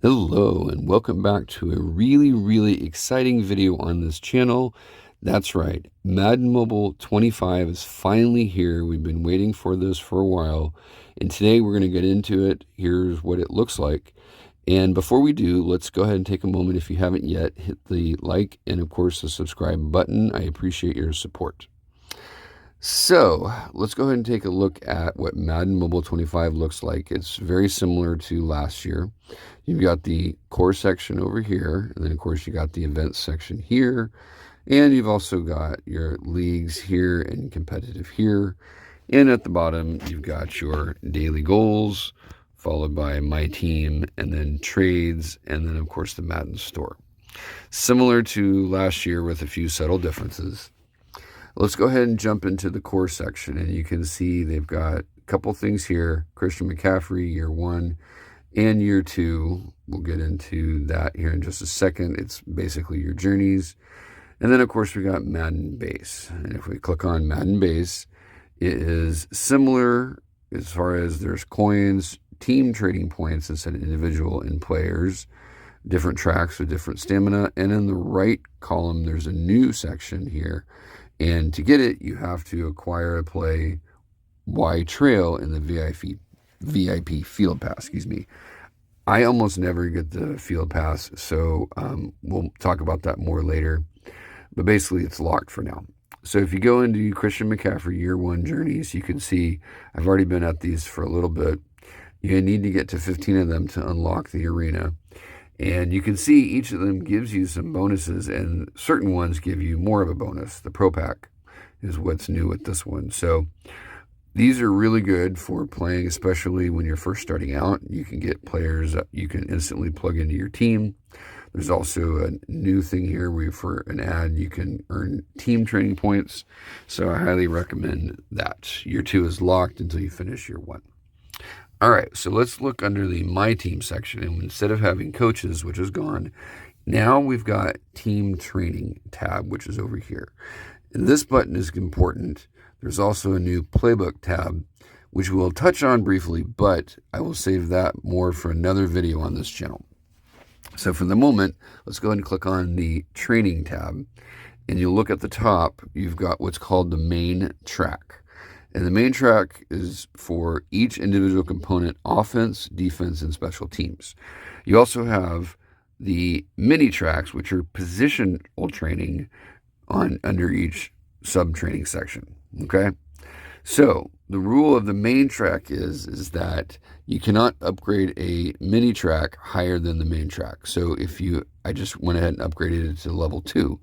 Hello and welcome back to a really exciting video on this channel. That's right, Madden Mobile 25 is finally here. We've been waiting for this for a while, and today we're going to get into it. Here's what it looks like. And before we do, let's go ahead and take a moment. If you haven't yet, hit the like and of course the subscribe button. I appreciate your support. So let's go ahead and take a look at what Madden Mobile 25 looks like. It's very similar to last year. You've got the core section over here, and then of course you got the events section here, and you've also got your leagues here and competitive here. And at the bottom, you've got your daily goals, followed by my team, and then trades, and then of course the Madden store. Similar to last year with a few subtle differences. Let's go ahead and jump into the core section, and you can see they've got a couple things here. Christian McCaffrey, year 1 and year 2. We'll get into that here in just a second. It's basically your journeys. And then, of course, we got Madden Base. And if we click on Madden Base, it is similar as far as there's coins, team trading points instead of individual and players, different tracks with different stamina. And in the right column, there's a new section here. And to get it, you have to acquire a play Y trail in the VIP field pass, I almost never get the field pass, so we'll talk about that more later. But basically, it's locked for now. So if you go into Christian McCaffrey year 1 journeys, you can see I've already been at these for a little bit. You need to get to 15 of them to unlock the arena. And you can see each of them gives you some bonuses, and certain ones give you more of a bonus. The Pro Pack is what's new with this one. So these are really good for playing, especially when you're first starting out. You can get players you can instantly plug into your team. There's also a new thing here where for an ad you can earn team training points. So I highly recommend that. Year 2 is locked until you finish year 1. All right, so let's look under the My Team section. And instead of having coaches, which is gone, now we've got Team Training tab, which is over here. And this button is important. There's also a new Playbook tab, which we'll touch on briefly, but I will save that more for another video on this channel. So for the moment, let's go ahead and click on the Training tab. And you'll look at the top, you've got what's called the main track. And the main track is for each individual component: offense, defense, and special teams. You also have the mini tracks, which are positional training under each sub-training section. Okay? So the rule of the main track is that you cannot upgrade a mini track higher than the main track. So I just went ahead and upgraded it to level 2.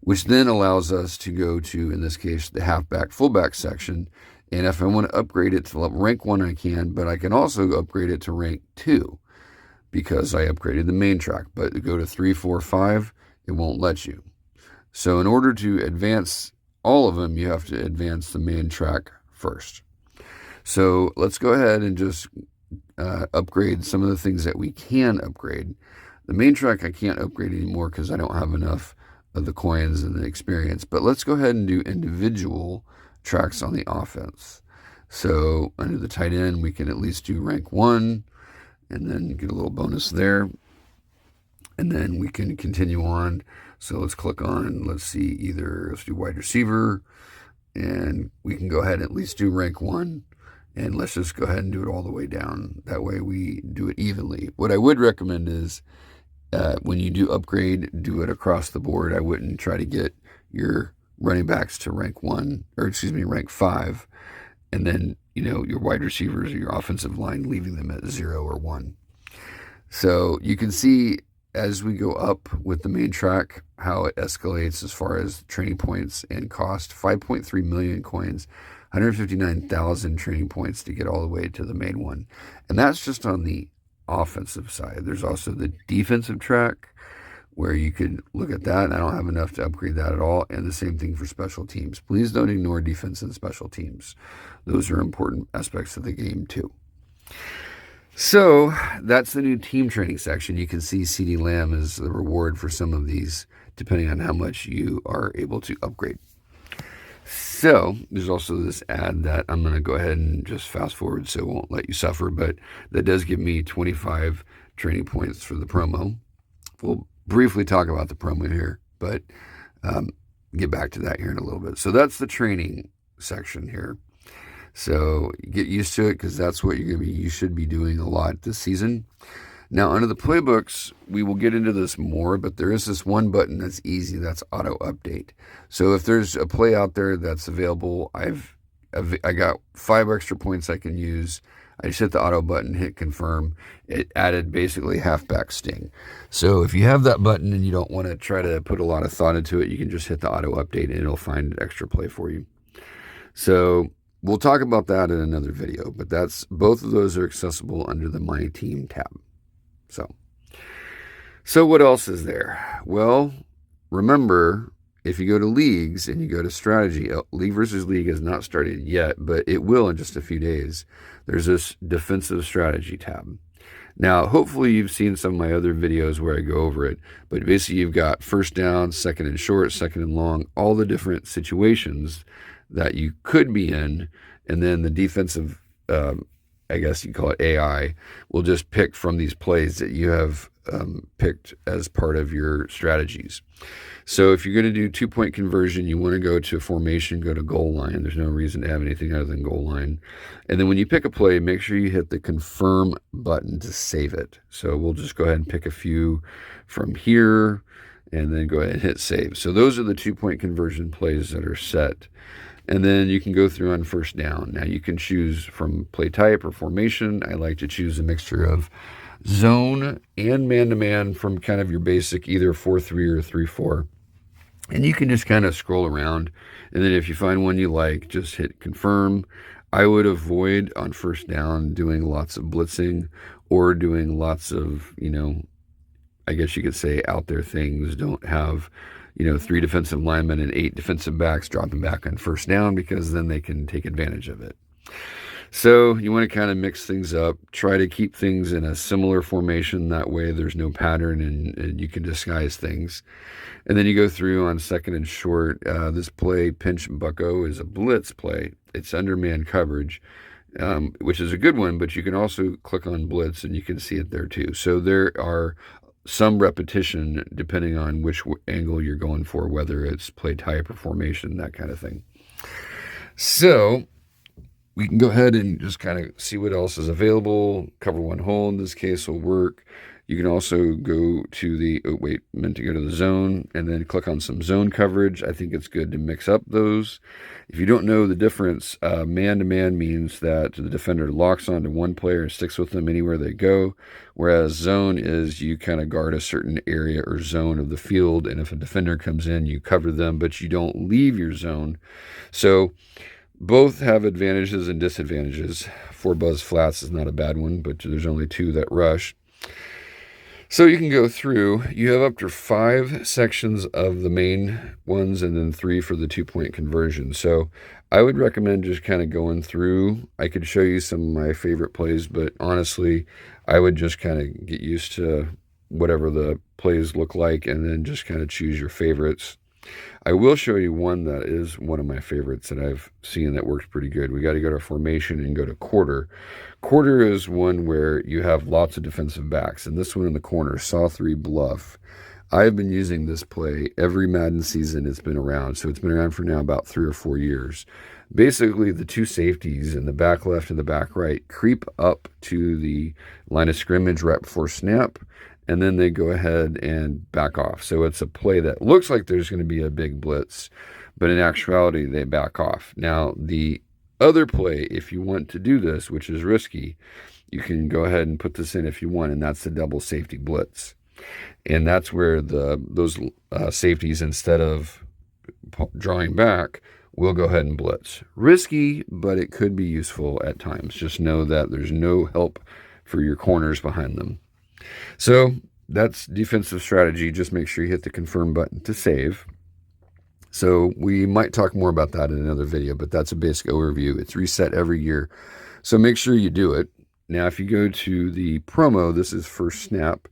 Which then allows us to go to, in this case, the halfback, fullback section. And if I want to upgrade it to rank 1, I can, but I can also upgrade it to rank 2 because I upgraded the main track. But to go to 3, 4, 5, it won't let you. So in order to advance all of them, you have to advance the main track first. So let's go ahead and just upgrade some of the things that we can upgrade. The main track I can't upgrade anymore because I don't have enough of the coins and the experience. But let's go ahead and do individual tracks on the offense. So under the tight end, we can at least do rank 1 and then get a little bonus there. And then we can continue on. So let's click on, let's do wide receiver, and we can go ahead and at least do rank 1. And let's just go ahead and do it all the way down. That way we do it evenly. What I would recommend is when you do upgrade, do it across the board. I wouldn't try to get your running backs to rank 5, and then, your wide receivers or your offensive line, leaving them at 0 or 1. So you can see as we go up with the main track, how it escalates as far as training points and cost. 5.3 million coins, 159,000 training points to get all the way to the main one. And that's just on the offensive side. There's also the defensive track where you could look at that. And I don't have enough to upgrade that at all. And the same thing for special teams. Please don't ignore defense and special teams. Those are important aspects of the game too. So that's the new team training section. You can see CeeDee Lamb is the reward for some of these, depending on how much you are able to upgrade. So there's also this ad that I'm going to go ahead and just fast forward so it won't let you suffer, but that does give me 25 training points for the promo. We'll briefly talk about the promo here, but get back to that here in a little bit. So that's the training section here. So get used to it, because that's what you should be doing a lot this season. Now, under the playbooks, we will get into this more, but there is this one button that's easy. That's auto update. So if there's a play out there that's available, I got 5 extra points I can use. I just hit the auto button, hit confirm. It added basically halfback sting. So if you have that button and you don't want to try to put a lot of thought into it, you can just hit the auto update and it'll find an extra play for you. So we'll talk about that in another video, but both of those are accessible under the My Team tab. So what else is there? Well, remember, if you go to leagues and you go to strategy, League versus League has not started yet, but it will in just a few days. There's this defensive strategy tab. Now, hopefully you've seen some of my other videos where I go over it, but basically you've got first down, second and short, second and long, all the different situations that you could be in, and then the defensive, I guess you call it AI, will just pick from these plays that you have picked as part of your strategies. So if you're going to do 2-point conversion, you want to go to formation, go to goal line. There's no reason to have anything other than goal line. And then when you pick a play, make sure you hit the confirm button to save it. So we'll just go ahead and pick a few from here and then go ahead and hit save. So those are the 2-point conversion plays that are set. And then you can go through on first down. Now you can choose from play type or formation. I like to choose a mixture of zone and man-to-man from kind of your basic either 4-3 or 3-4. And you can just kind of scroll around. And then if you find one you like, just hit confirm. I would avoid on first down doing lots of blitzing or doing lots of, I guess you could say out there things. Don't have 3 defensive linemen and 8 defensive backs dropping back on first down, because then they can take advantage of it. So you want to kind of mix things up, try to keep things in a similar formation. That way there's no pattern and you can disguise things. And then you go through on second and short. This play, pinch bucko, is a blitz play. It's under man coverage, which is a good one, but you can also click on blitz and you can see it there too. So there are some repetition depending on which angle you're going for, whether it's play type or formation, that kind of thing. So we can go ahead and just kind of see what else is available. Cover one hole in this case will work. You can also go to meant to go to the zone and then click on some zone coverage. I think it's good to mix up those. If you don't know the difference, man-to-man means that the defender locks onto one player and sticks with them anywhere they go, whereas zone is you kind of guard a certain area or zone of the field, and if a defender comes in, you cover them, but you don't leave your zone. So both have advantages and disadvantages. 4 buzz flats is not a bad one, but there's only 2 that rush. So you can go through. You have up to 5 sections of the main ones and then 3 for the 2-point conversion. So I would recommend just kind of going through. I could show you some of my favorite plays, but honestly, I would just kind of get used to whatever the plays look like and then just kind of choose your favorites. I will show you one that is one of my favorites that I've seen that works pretty good. We got to go to formation and go to quarter. Quarter is one where you have lots of defensive backs, and this one in the corner, saw 3 bluff. I've been using this play every Madden season it's been around, so it's been around for now about 3 or 4 years. Basically, the 2 safeties in the back left and the back right creep up to the line of scrimmage right before snap, and then they go ahead and back off. So it's a play that looks like there's going to be a big blitz, but in actuality, they back off. Now, the other play, if you want to do this, which is risky, you can go ahead and put this in if you want, and that's the double safety blitz. And that's where those safeties, instead of drawing back, will go ahead and blitz. Risky, but it could be useful at times. Just know that there's no help for your corners behind them. So that's defensive strategy. Just make sure you hit the confirm button to save. So we might talk more about that in another video, but that's a basic overview. It's reset every year. So make sure you do it. Now, if you go to the promo, this is first snap.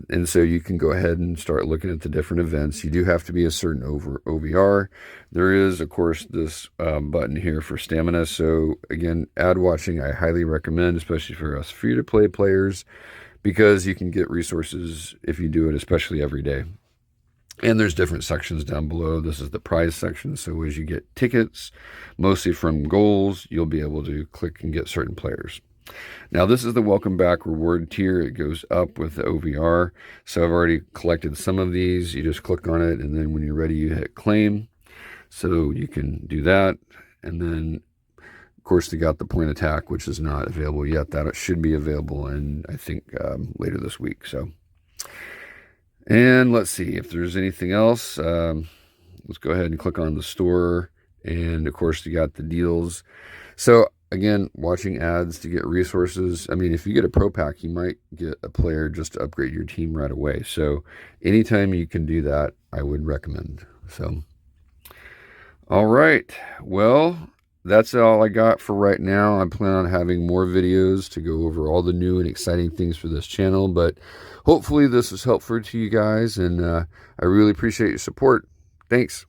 And so you can go ahead and start looking at the different events. You do have to be a certain OVR. There is, of course, this button here for stamina. So again, ad watching, I highly recommend, especially for us free-to-play players. because you can get resources if you do it, especially every day. And there's different sections down below. This is the prize section. So as you get tickets, mostly from goals, you'll be able to click and get certain players. Now this is the welcome back reward tier. It goes up with the OVR. So I've already collected some of these. You just click on it, and then when you're ready, you hit claim. So you can do that. And then, of course, they got the point attack, which is not available yet. That should be available in, I think, later this week. So. And let's see if there's anything else. Let's go ahead and click on the store. And of course, you got the deals. So again, watching ads to get resources. I mean, if you get a pro pack, you might get a player just to upgrade your team right away. So anytime you can do that, I would recommend. So, all right. Well, that's all I got for right now. I plan on having more videos to go over all the new and exciting things for this channel, but hopefully this was helpful to you guys, and I really appreciate your support. Thanks.